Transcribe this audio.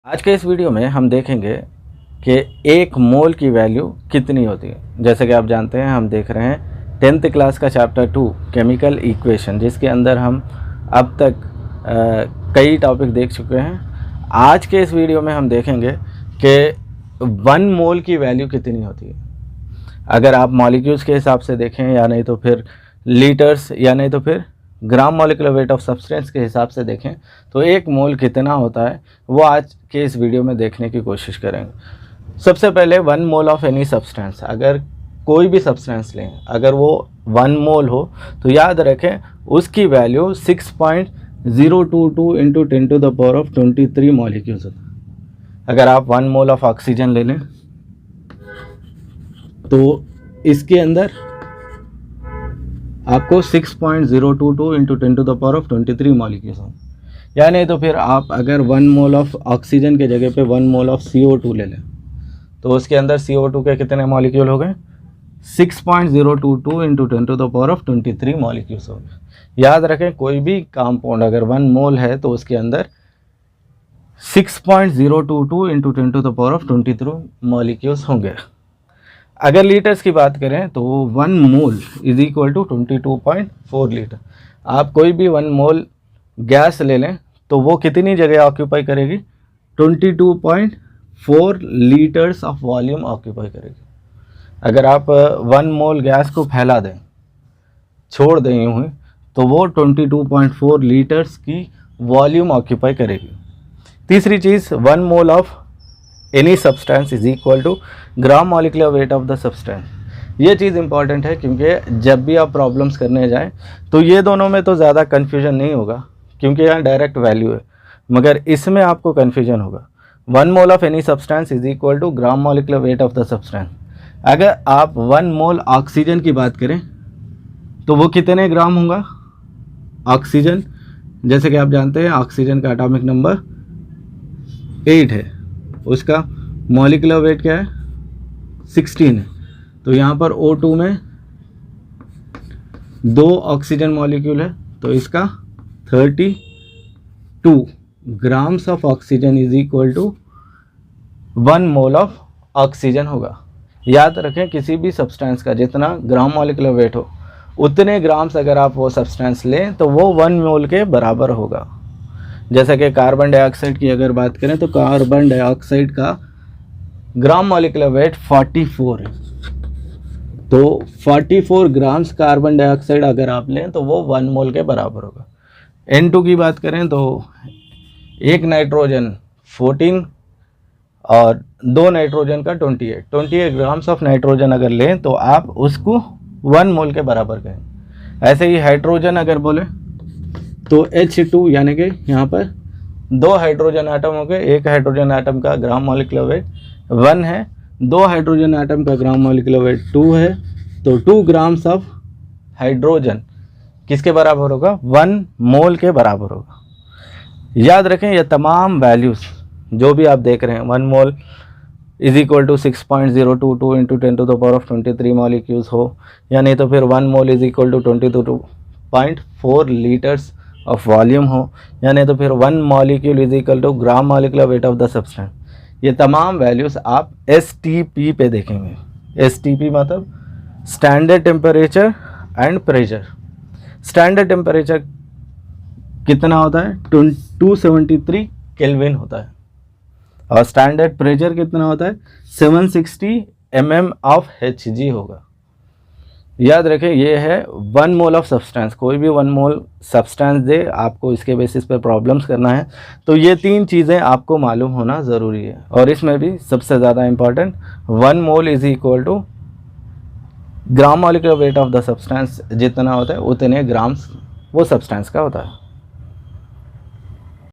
आज के इस वीडियो में हम देखेंगे कि एक मोल की वैल्यू कितनी होती है। जैसे कि आप जानते हैं, हम देख रहे हैं 10th क्लास का चैप्टर 2 केमिकल इक्वेशन, जिसके अंदर हम अब तक कई टॉपिक देख चुके हैं। आज के इस वीडियो में हम देखेंगे कि 1 मोल की वैल्यू कितनी होती है। अगर आप मॉलिक्यूल्स के हिसाब से देखें, या नहीं तो फिर लीटर्स, या नहीं तो फिर ग्राम मॉलिक्यूलर वेट ऑफ सब्सटेंस के हिसाब से देखें, तो एक मोल कितना होता है वो आज के इस वीडियो में देखने की कोशिश करेंगे। सबसे पहले 1 मोल ऑफ एनी सब्सटेंस, अगर कोई भी सब्सटेंस लें, अगर वो 1 मोल हो तो याद रखें उसकी वैल्यू 6.022 इंटू 10⁻23 मॉलिक्यूल्स होता है। अगर आप 1 मोल ऑफ ऑक्सीजन ले लें तो इसके अंदर आपको 6.022 इंटू 10⁻23 मॉलिक्यूल्स हों। या नहीं तो फिर आप अगर 1 मोल ऑफ ऑक्सीजन के जगह पे 1 मोल ऑफ CO2 ले लें तो उसके अंदर CO2 के कितने मॉलिक्यूल हो गए? 6.022 इंटू 10⁻23 मॉलिक्यूल्स हो गए। याद रखें, कोई भी कंपाउंड अगर 1 मोल है तो उसके अंदर 6.022 इंटू 10⁻23 मॉलिक्यूल्स होंगे। अगर लीटर्स की बात करें तो 1 mole is equal to 22.4 litre. आप कोई भी 1 मोल गैस ले लें तो वो कितनी जगह ऑक्यूपाई करेगी? 22.4 लीटर्स ऑफ वॉल्यूम ऑक्यूपाई करेगी। अगर आप 1 मोल गैस को फैला दें, छोड़ दें यूँ ही, तो वो 22.4 लीटर्स की वॉल्यूम ऑक्यूपाई करेगी। तीसरी चीज़, 1 mole of any substance is equal to gram molecular weight of the substance. ये चीज़ इंपॉर्टेंट है, क्योंकि जब भी आप प्रॉब्लम्स करने जाएं तो ये दोनों में तो ज़्यादा कन्फ्यूजन नहीं होगा, क्योंकि यहाँ डायरेक्ट वैल्यू है, मगर इसमें आपको कन्फ्यूजन होगा। 1 mole of any substance is equal to gram molecular weight of the substance. अगर आप 1 मोल ऑक्सीजन की बात करें तो वो कितने ग्राम होगा? ऑक्सीजन, जैसे कि आप जानते हैं, ऑक्सीजन का एटॉमिक नंबर 8 है, उसका मॉलिक्यूलर वेट क्या है? 16 है। तो यहाँ पर O2 में 2 ऑक्सीजन मॉलिक्यूल है, तो इसका 32 grams of oxygen is equal to 1 mole of oxygen होगा। याद रखें, किसी भी सब्सटेंस का जितना ग्राम मॉलिक्यूलर वेट हो उतने ग्राम्स अगर आप वो सब्सटेंस लें तो वो 1 मोल के बराबर होगा। जैसे कि कार्बन डाइऑक्साइड की अगर बात करें तो कार्बन डाइऑक्साइड का ग्राम मॉलिक्यूलर वेट 44 है, तो 44 ग्राम्स कार्बन डाइऑक्साइड अगर आप लें तो वो 1 मोल के बराबर होगा। N2 की बात करें तो एक नाइट्रोजन 14 और 2 नाइट्रोजन का 28 ग्राम्स ऑफ नाइट्रोजन अगर लें तो आप उसको 1 मोल के बराबर कहें। ऐसे ही हाइड्रोजन अगर बोले तो H2, यानी कि यहाँ पर 2 हाइड्रोजन आटम हो गए। एक हाइड्रोजन आटम का ग्राम मॉलिक्यूलर वेट 1 है, 2 हाइड्रोजन आटम का ग्राम मॉलिक्यूलर वेट 2 है, तो 2 ग्राम्स ऑफ हाइड्रोजन किसके बराबर होगा? 1 मोल के बराबर होगा। याद रखें, ये तमाम वैल्यूज़ जो भी आप देख रहे हैं, 1 mole is equal to 6.022 into 10⁻23 molecules हो, या नहीं तो फिर 1 mole is equal to 22.4 litres of volume हो, या नहीं तो फिर 1 molecule is equal to gram molecular weight of the substance. ये तमाम वैल्यूज़ आप STP पे देखेंगे। STP मतलब standard temperature and pressure. Standard temperature कितना होता है? 273 केल्विन होता है, और स्टैंडर्ड प्रेशर कितना होता है? 760 mm ऑफ Hg होगा। याद रखें, ये है 1 मोल ऑफ सब्सटेंस। कोई भी 1 मोल सब्सटेंस दे, आपको इसके बेसिस पे प्रॉब्लम्स करना है, तो ये 3 चीज़ें आपको मालूम होना ज़रूरी है। और इसमें भी सबसे ज़्यादा important, 1 mole is equal to gram molecular weight of the substance जितना होता है उतने ग्राम्स वो सब्सटेंस का होता है।